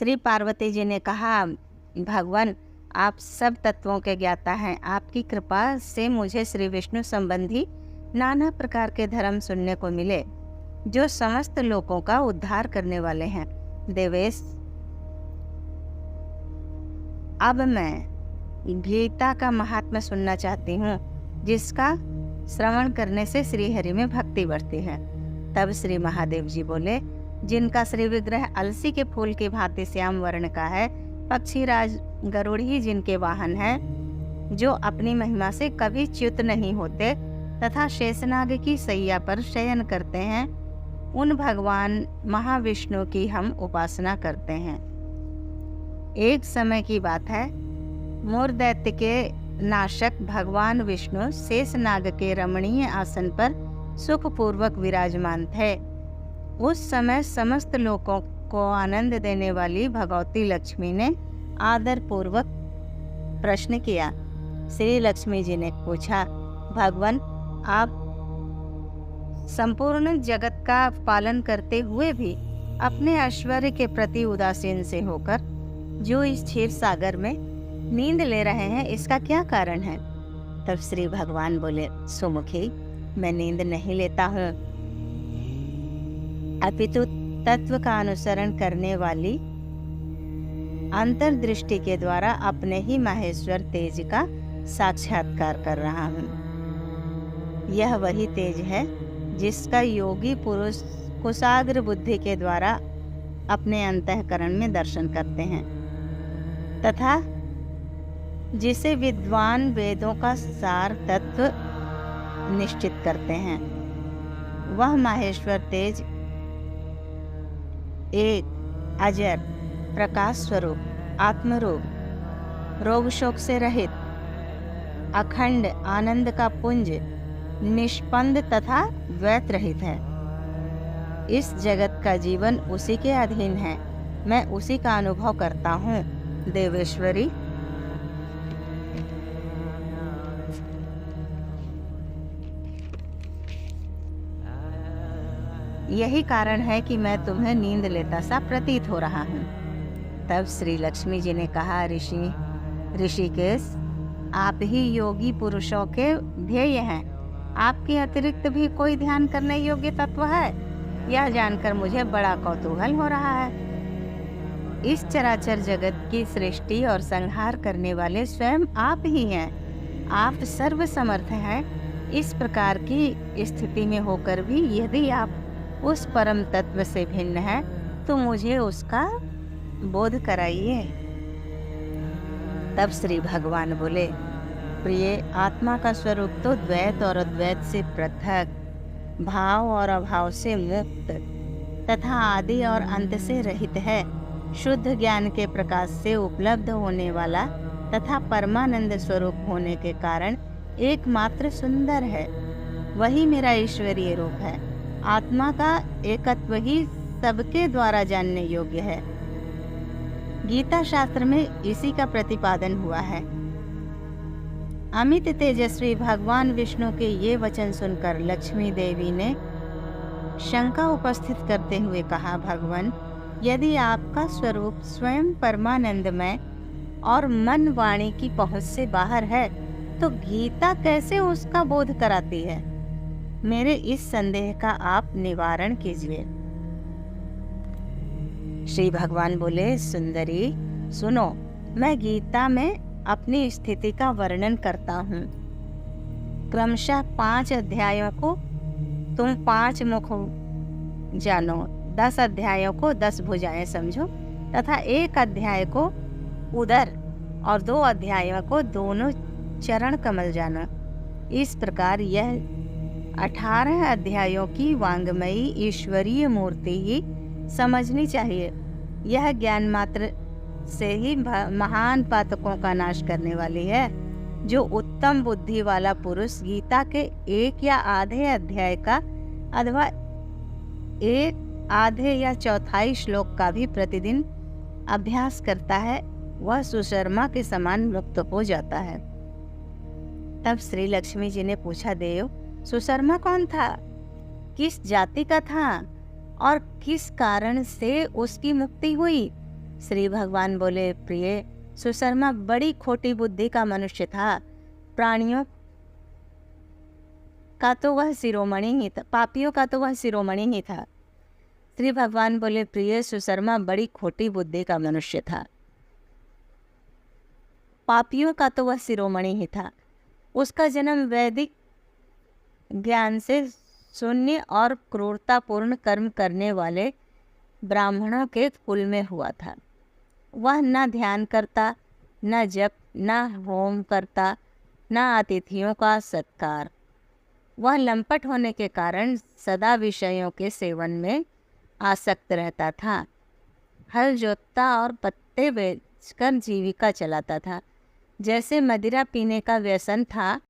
श्री पार्वती जी ने कहा, भगवान आप सब तत्वों के ज्ञाता हैं। आपकी कृपा से मुझे श्री विष्णु संबंधी नाना प्रकार के धर्म सुनने को मिले जो समस्त लोगों का उद्धार करने वाले हैं। देवेश, अब मैं गीता का महात्म्य सुनना चाहती हूँ, जिसका श्रवण करने से श्री हरि में भक्ति बढ़ती है। तब श्री महादेव जी बोले, जिनका श्री विग्रह अलसी के फूल की भांति श्याम वर्ण का है, पक्षीराज गरुड़ ही जिनके वाहन हैं, जो अपनी महिमा से कभी च्युत नहीं होते तथा शेषनाग की सैया पर शयन करते हैं, उन भगवान महाविष्णु की हम उपासना करते हैं। एक समय की बात है, मोर दैत्य के नाशक भगवान विष्णु शेषनाग के रमणीय आसन पर सुखपूर्वक विराजमान थे। उस समय समस्त लोगों को आनंद देने वाली भगवती लक्ष्मी ने आदर पूर्वक प्रश्न किया। श्री लक्ष्मी जी ने पूछा, भगवान आप संपूर्ण जगत का पालन करते हुए भी अपने ऐश्वर्य के प्रति उदासीन से होकर जो इस क्षीर सागर में नींद ले रहे हैं, इसका क्या कारण है? तब श्री भगवान बोले, सुमुखी, मैं नींद नहीं लेता हूँ, अपितु तत्व का अनुसरण करने वाली अंतर्दृष्टि के द्वारा अपने ही माहेश्वर तेज का साक्षात्कार कर रहा हूँ। यह वही तेज है जिसका योगी पुरुष कुशाग्र बुद्धि के द्वारा अपने अंतःकरण में दर्शन करते हैं तथा जिसे विद्वान वेदों का सार तत्व निश्चित करते हैं। वह माहेश्वर तेज एक अजर प्रकाश स्वरूप आत्मरूप, रोग शोक से रहित, अखंड आनंद का पुंज, निष्पंद तथा द्वैत रहित है। इस जगत का जीवन उसी के अधीन है, मैं उसी का अनुभव करता हूँ। देवेश्वरी, यही कारण है कि मैं तुम्हें नींद लेता सा प्रतीत हो रहा हूँ। तब श्री लक्ष्मी जी ने कहा, ऋषिकेश, आप ही योगी पुरुषों के ध्येय हैं। आपके अतिरिक्त भी कोई ध्यान करने योग्य तत्व है? यह जानकर मुझे बड़ा कौतूहल हो रहा है। इस चराचर जगत की सृष्टि और संहार करने वाले स्वयं आप ही हैं। आप सर्व समर्थ हैं। इस प्रकार की स्थिति में होकर भी यदि आप उस परम तत्व से भिन्न है तो मुझे उसका बोध कराइए। तब श्री भगवान बोले, प्रिय, आत्मा का स्वरूप तो द्वैत और अद्वैत से पृथक, भाव और अभाव से मुक्त तथा आदि और अंत से रहित है। शुद्ध ज्ञान के प्रकाश से उपलब्ध होने वाला तथा परमानंद स्वरूप होने के कारण एकमात्र सुंदर है। वही मेरा ईश्वरीय रूप है। आत्मा का एकत्व ही सबके द्वारा जानने योग्य है। गीता शास्त्र में इसी का प्रतिपादन हुआ है। अमित तेजस्वी भगवान विष्णु के ये वचन सुनकर लक्ष्मी देवी ने शंका उपस्थित करते हुए कहा, भगवान, यदि आपका स्वरूप स्वयं परमानंदमय और मन वाणी की पहुंच से बाहर है तो गीता कैसे उसका बोध कराती है? मेरे इस संदेह का आप निवारण कीजिए। श्री भगवान बोले, सुंदरी सुनो, मैं गीता में अपनी स्थिति का वर्णन करता हूँ। क्रमशः 5 अध्यायों को तुम 5 मुख जानो, 10 अध्यायों को 10 भुजाएं समझो तथा 1 अध्याय को उदर और 2 अध्यायों को दोनों चरण कमल जानो। इस प्रकार यह 18 अध्यायों की वांग्मयी ईश्वरीय मूर्ति ही समझनी चाहिए। यह ज्ञान मात्र से ही महान पातकों का नाश करने वाली है। जो उत्तम बुद्धि वाला पुरुष गीता के 1 या आधे अध्याय का अथवा 1 आधे या चौथाई श्लोक का भी प्रतिदिन अभ्यास करता है, वह सुशर्मा के समान मुक्त हो जाता है। तब श्री लक्ष्मी जी ने पूछा, देव, सुशर्मा कौन था? किस जाति का था और किस कारण से उसकी मुक्ति हुई? श्री भगवान बोले, प्रिय सुशर्मा बड़ी खोटी बुद्धि का मनुष्य था। प्राणियों का तो वह शिरोमणि ही था, पापियों का तो वह शिरोमणि ही था। श्री भगवान बोले, प्रिय सुशर्मा बड़ी खोटी बुद्धि का मनुष्य था। पापियों का तो वह शिरोमणि ही था। उसका जन्म वैदिक ज्ञान से शून्य और क्रूरतापूर्ण कर्म करने वाले ब्राह्मणों के कुल में हुआ था। वह न ध्यान करता, न जप, न होम करता, न अतिथियों का सत्कार। वह लंपट होने के कारण सदा विषयों के सेवन में आसक्त रहता था। हल जोतता और पत्ते बेचकर जीविका चलाता था। जैसे मदिरा पीने का व्यसन था,